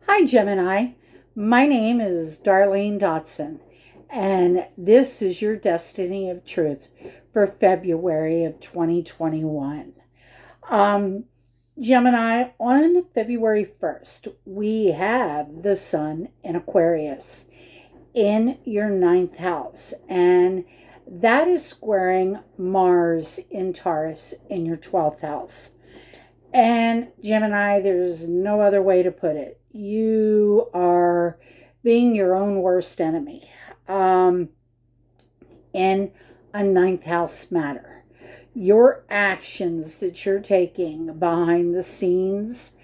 Hi, Gemini. My name is Darlene Dotson, and this is your Destiny of Truth for February of 2021. Um, Gemini, on February 1st, we have the sun in Aquarius in your ninth house, and that is squaring Mars in Taurus in your 12th house. And Gemini, there's no other way to put it. You are being your own worst enemy um, in a ninth house matter. Your actions that you're taking behind the scenes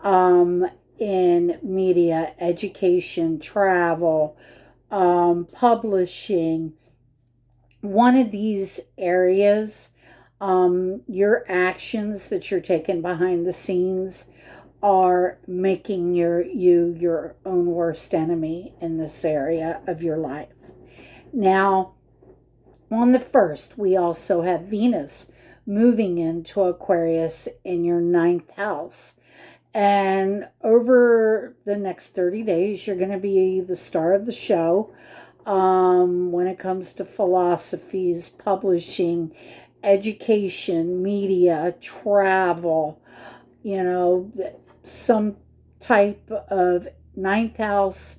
um, in media, education, travel, publishing, one of these areas, your actions that you're taking behind the scenes are making you your own worst enemy in this area of your life. Now, on the first, we also have Venus moving into Aquarius in your ninth house. And over the next 30 days, you're going to be the star of the show when it comes to philosophies, publishing, education, media, travel, you know, some type of ninth house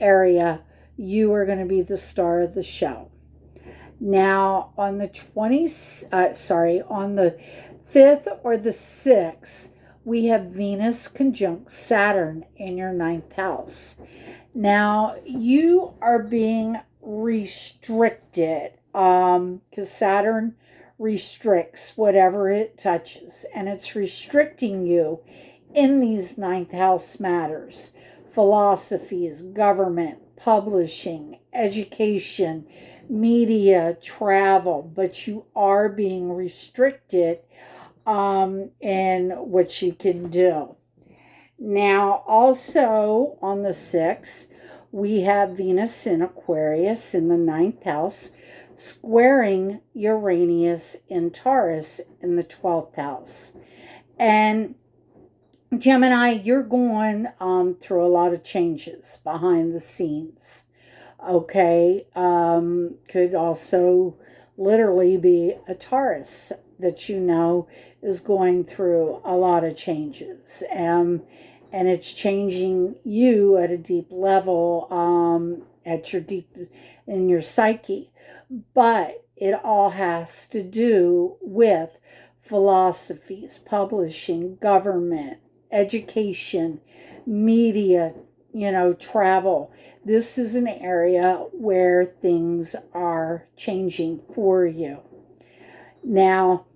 area, you are going to be the star of the show. Now, on the on the 5th or the 6th, we have Venus conjunct Saturn in your ninth house. Now, you are being restricted because Saturn restricts whatever it touches, and it's restricting you in these ninth house matters: philosophies, government, publishing, education, media, travel, but you are being restricted in what you can do. Now, also on the 6th, we have Venus in Aquarius in the ninth house, squaring Uranus in Taurus in the 12th house. And Gemini, you're going through a lot of changes behind the scenes. Okay, could also literally be a Taurus that you know is going through a lot of changes. And it's changing you at a deep level, at your deep in your psyche. But it all has to do with philosophies, publishing, government, education, media, travel. This is an area where things are changing for you. Now,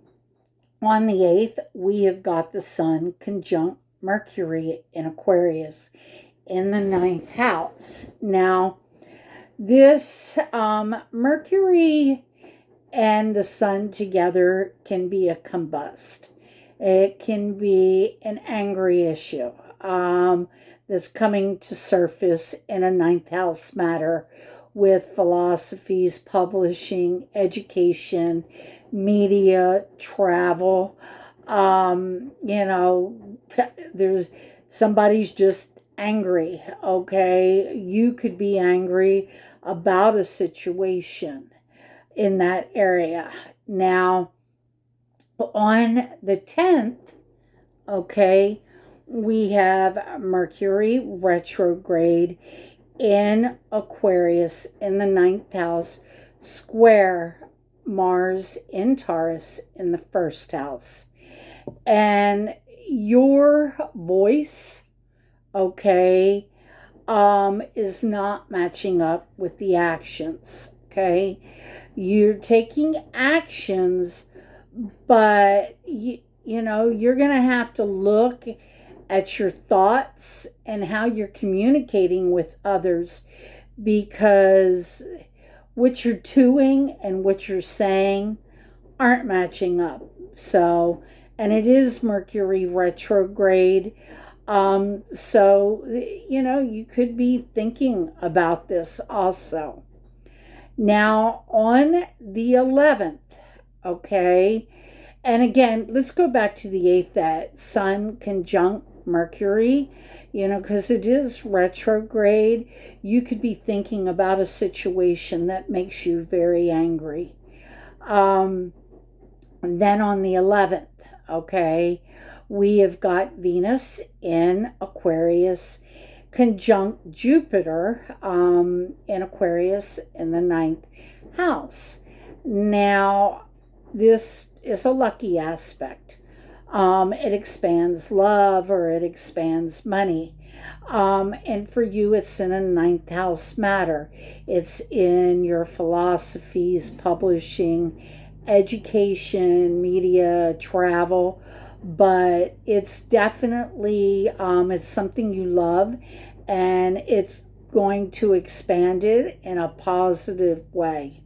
on the 8th, we have got the sun conjunct Mercury in Aquarius in the ninth house. Now, this Mercury and the sun together can be a combust. It can be an angry issue that's coming to surface in a ninth house matter with philosophies, publishing, education, media, travel. There's somebody's just angry, okay? You could be angry about a situation in that area. Now, on the 10th, okay, we have Mercury retrograde in Aquarius in the ninth house, square Mars in Taurus in the first house. And your voice, okay, is not matching up with the actions, okay? You're taking actions, but you're going to have to look at your thoughts and how you're communicating with others, because what you're doing and what you're saying aren't matching up. So, and it is Mercury retrograde. So, you could be thinking about this also. Now, on the 11th, okay, and again, let's go back to the 8th, that Sun conjunct Mercury, because it is retrograde. You could be thinking about a situation that makes you very angry. Um, then on the 11th, okay, we have got Venus in Aquarius conjunct Jupiter in Aquarius in the ninth house. Now, this is a lucky aspect. It expands love or it expands money. And for you, it's in a ninth house matter. It's in your philosophies, publishing, education, media, travel, but it's definitely it's something you love, and it's going to expand it in a positive way.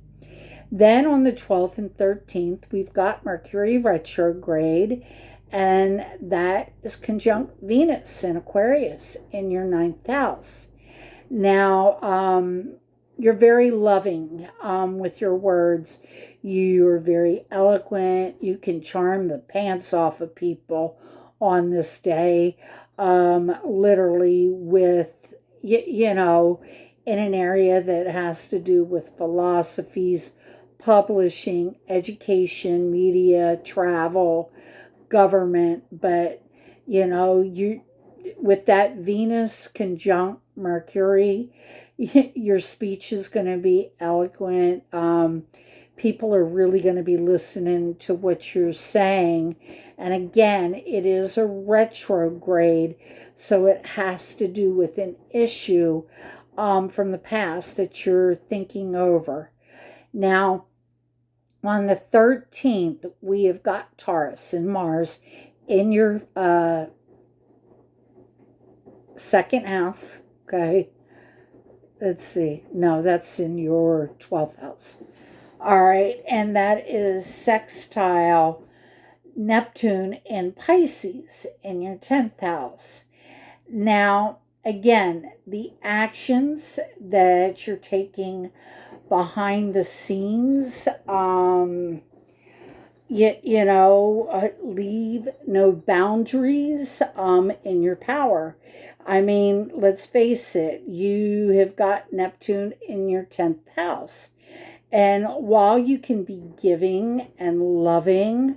Then on the 12th and 13th, we've got Mercury retrograde, and that is conjunct Venus in Aquarius in your ninth house. Now, you're very loving with your words. You're very eloquent. You can charm the pants off of people on this day, literally with, in an area that has to do with philosophies, publishing, education, media, travel, government. But, you with that Venus conjunct Mercury, your speech is going to be eloquent. People are really going to be listening to what you're saying. And again, it is a retrograde, so it has to do with an issue from the past that you're thinking over. Now, on the 13th, we have got Taurus and Mars in your second house. Okay. Let's see. No, that's in your 12th house. All right. And that is sextile Neptune in Pisces in your 10th house. Now, again, the actions that you're taking behind the scenes, leave no boundaries in your power. I mean, let's face it, you have got Neptune in your 10th house. And while you can be giving and loving,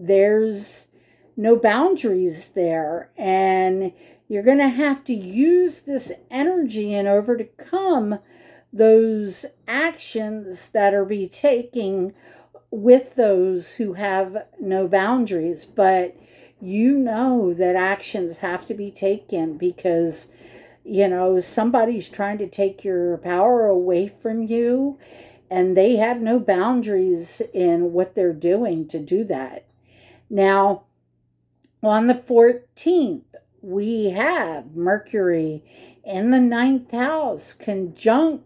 there's no boundaries there. And you're going to have to use this energy in order to overcome those actions that are be taking with those who have no boundaries. But that actions have to be taken because somebody's trying to take your power away from you, and they have no boundaries in what they're doing to do that. Now, on the 14th, we have Mercury in the ninth house conjunct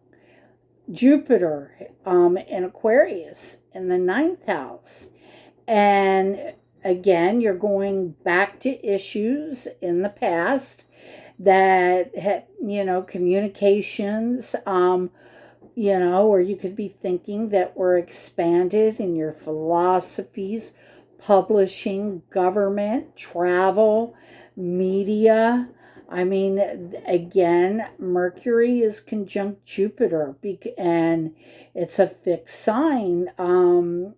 Jupiter in Aquarius in the ninth house. And again, you're going back to issues in the past that had, communications, or you could be thinking that were expanded in your philosophies, publishing, government, travel, media. I mean, again, Mercury is conjunct Jupiter, and it's a fixed sign, in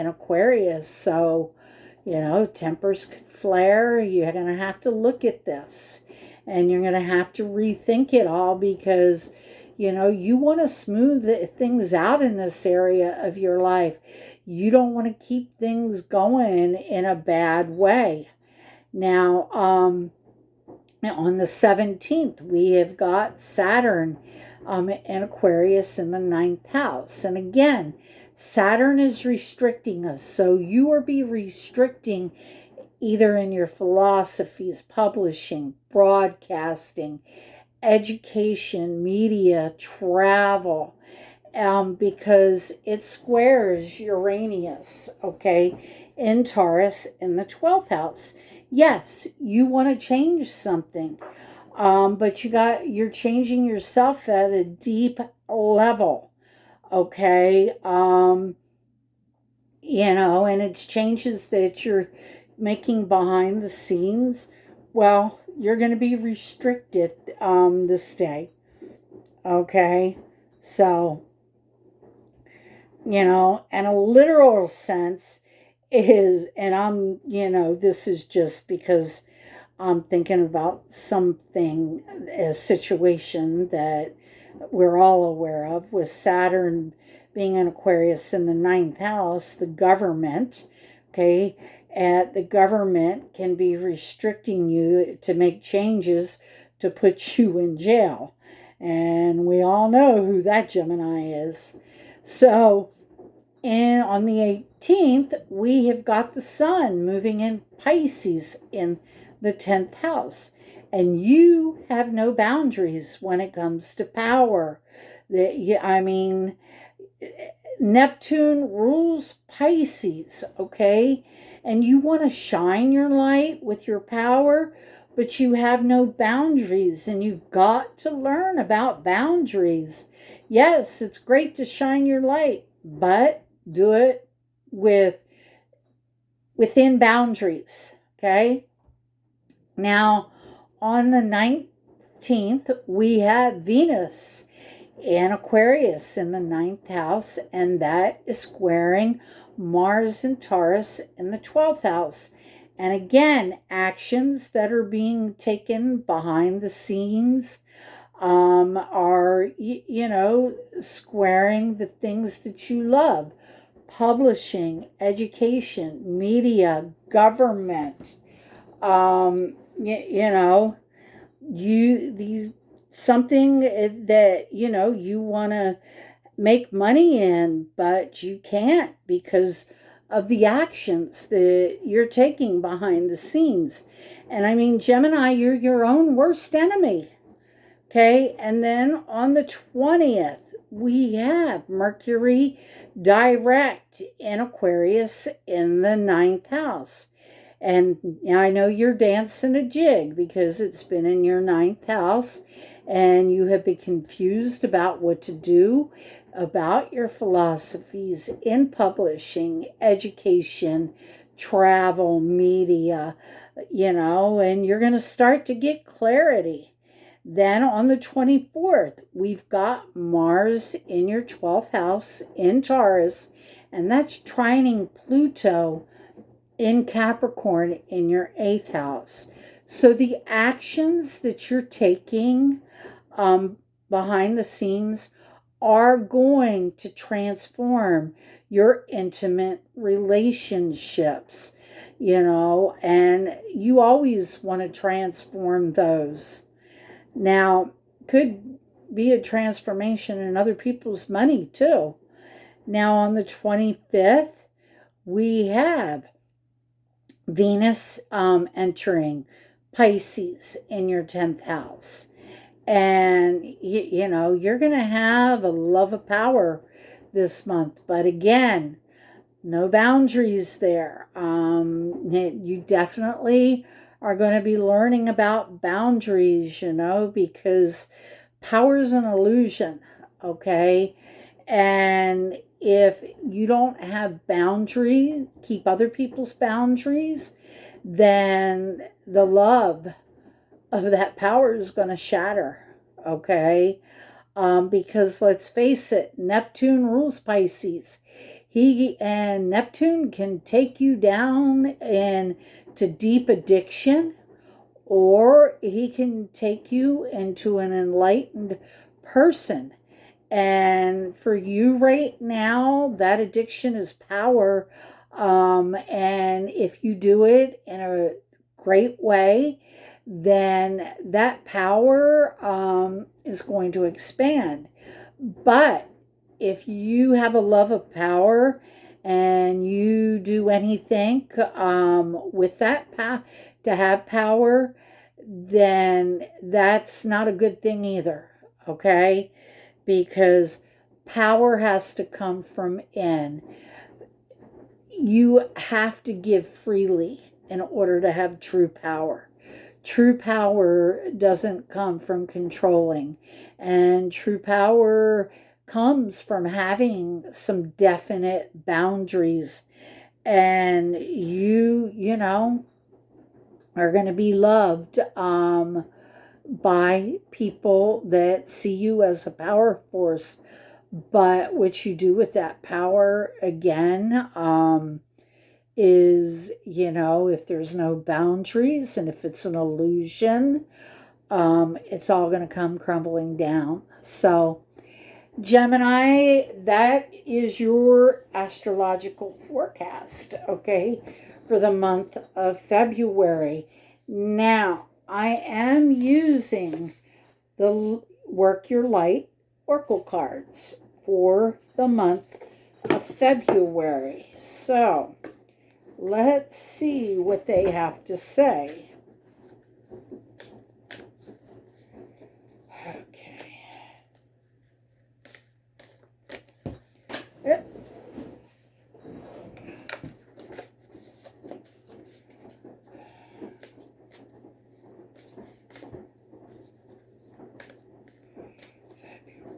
Aquarius. So, tempers could flare. You're going to have to look at this, and you're going to have to rethink it all because, you want to smooth things out in this area of your life. You don't want to keep things going in a bad way. Now, on the 17th, we have got Saturn in Aquarius in the ninth house. And again, Saturn is restricting us. So you will be restricting either in your philosophies, publishing, broadcasting, education, media, travel, because it squares Uranus, okay, in Taurus in the 12th house. Yes, you want to change something, but you're changing yourself at a deep level, okay, and it's changes that making behind the scenes, well, you're going to be restricted this day. Okay? So, and a literal sense is, and this is just because I'm thinking about something, a situation that we're all aware of with Saturn being in Aquarius in the ninth house, the government, okay, the government can be restricting you to make changes to put you in jail. And we all know who that Gemini is. So, and on the 18th, we have got the sun moving in Pisces in the 10th house. And you have no boundaries when it comes to power. I mean, Neptune rules Pisces, okay? And you want to shine your light with your power, but you have no boundaries, and you've got to learn about boundaries. Yes, it's great to shine your light, but do it within boundaries, okay? Now, on the 19th, we have Venus in Aquarius in the ninth house, and that is squaring Mars and Taurus in the 12th house. And again, actions that are being taken behind the scenes are, squaring the things that you love: publishing, education, media, government. Um, you know, these something that you want to make money in, but you can't because of the actions that you're taking behind the scenes. And I mean, Gemini, you're your own worst enemy. Okay, and then on the 20th, we have Mercury direct in Aquarius in the ninth house. And I know you're dancing a jig because it's been in your ninth house and you have been confused about what to do about your philosophies in publishing, education, travel, media, and you're going to start to get clarity. Then on the 24th, we've got Mars in your 12th house in Taurus, and that's trining Pluto in Capricorn in your 8th house. So the actions that you're taking behind the scenes are going to transform your intimate relationships, and you always want to transform those. Now, could be a transformation in other people's money too. Now, on the 25th, we have Venus entering Pisces in your 10th house. And, you're going to have a love of power this month. But again, no boundaries there. You definitely are going to be learning about boundaries, because power is an illusion, okay? And if you don't have boundary, keep other people's boundaries, then the love of that power is going to shatter, okay? Because let's face it, Neptune rules Pisces. Neptune can take you down into deep addiction, or he can take you into an enlightened person. And for you right now, that addiction is power. And if you do it in a great way, then that power is going to expand. But if you have a love of power and you do anything with that to have power, then that's not a good thing either, okay? Because power has to come from in. You have to give freely in order to have true power. True power doesn't come from controlling, and true power comes from having some definite boundaries and you know, are going to be loved by people that see you as a power force. But what you do with that power, again, is, you know, if there's no boundaries and if it's an illusion, it's all going to come crumbling down. So, Gemini, that is your astrological forecast, okay, for the month of February. Now, I am using the Work Your Light Oracle cards for the month of February. So, let's see what they have to say. Okay. Yep.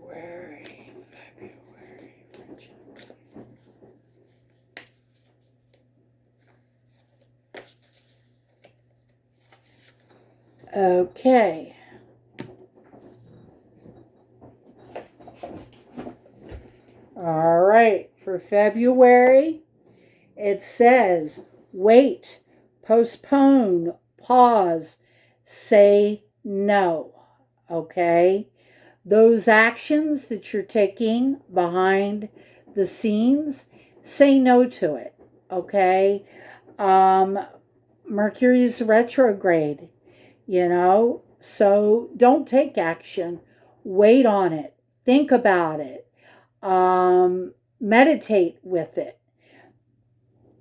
February. Okay. All right. For February, it says wait, postpone, pause, say no. Okay. Those actions that you're taking behind the scenes, say no to it. Okay. Mercury's retrograde, you know, so don't take action. Wait on it. Think about it. Meditate with it.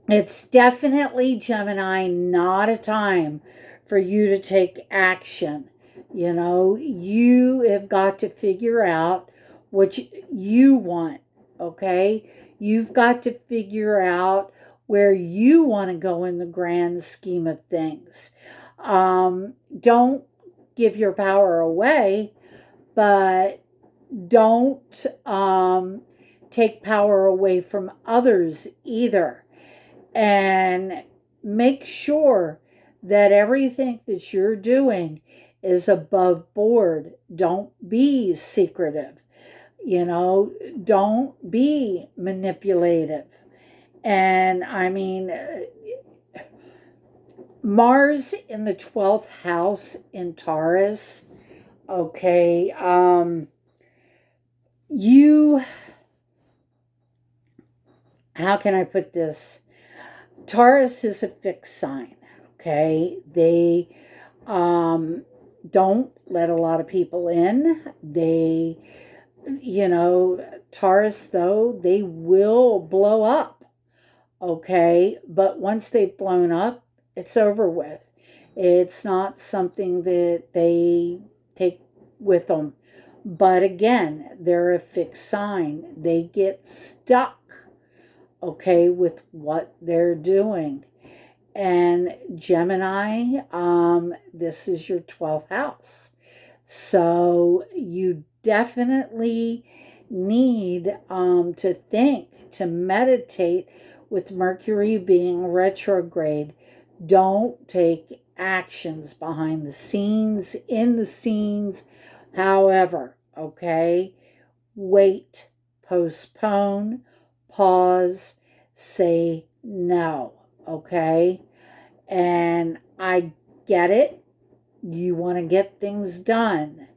It's definitely, Gemini, not a time for you to take action. You know, you have got to figure out what you want, okay? You've got to figure out where you want to go in the grand scheme of things. Don't give your power away, but don't take power away from others either. And make sure that everything that you're doing is above board. Don't be secretive. You know, don't be manipulative. And I mean, Mars in the 12th house in Taurus. Okay. How can I put this? Taurus is a fixed sign, okay? They don't let a lot of people in. They, you know, Taurus, though, they will blow up, okay? But once they've blown up, it's over with. It's not something that they take with them. But again, they're a fixed sign. They get stuck, okay, with what they're doing. And Gemini, this is your 12th house. So you definitely need to think, to meditate with Mercury being retrograde. Don't take actions behind the scenes, in the scenes, however, okay? Wait, postpone, pause, say no, okay? And I get it. You want to get things done,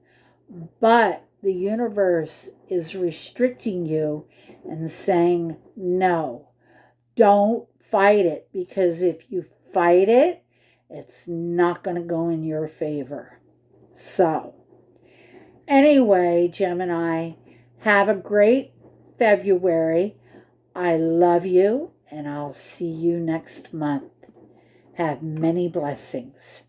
but the universe is restricting you and saying no. Don't fight it, because if you fight it, it's not going to go in your favor. So, anyway, Gemini, have a great February. I love you, and I'll see you next month. Have many blessings.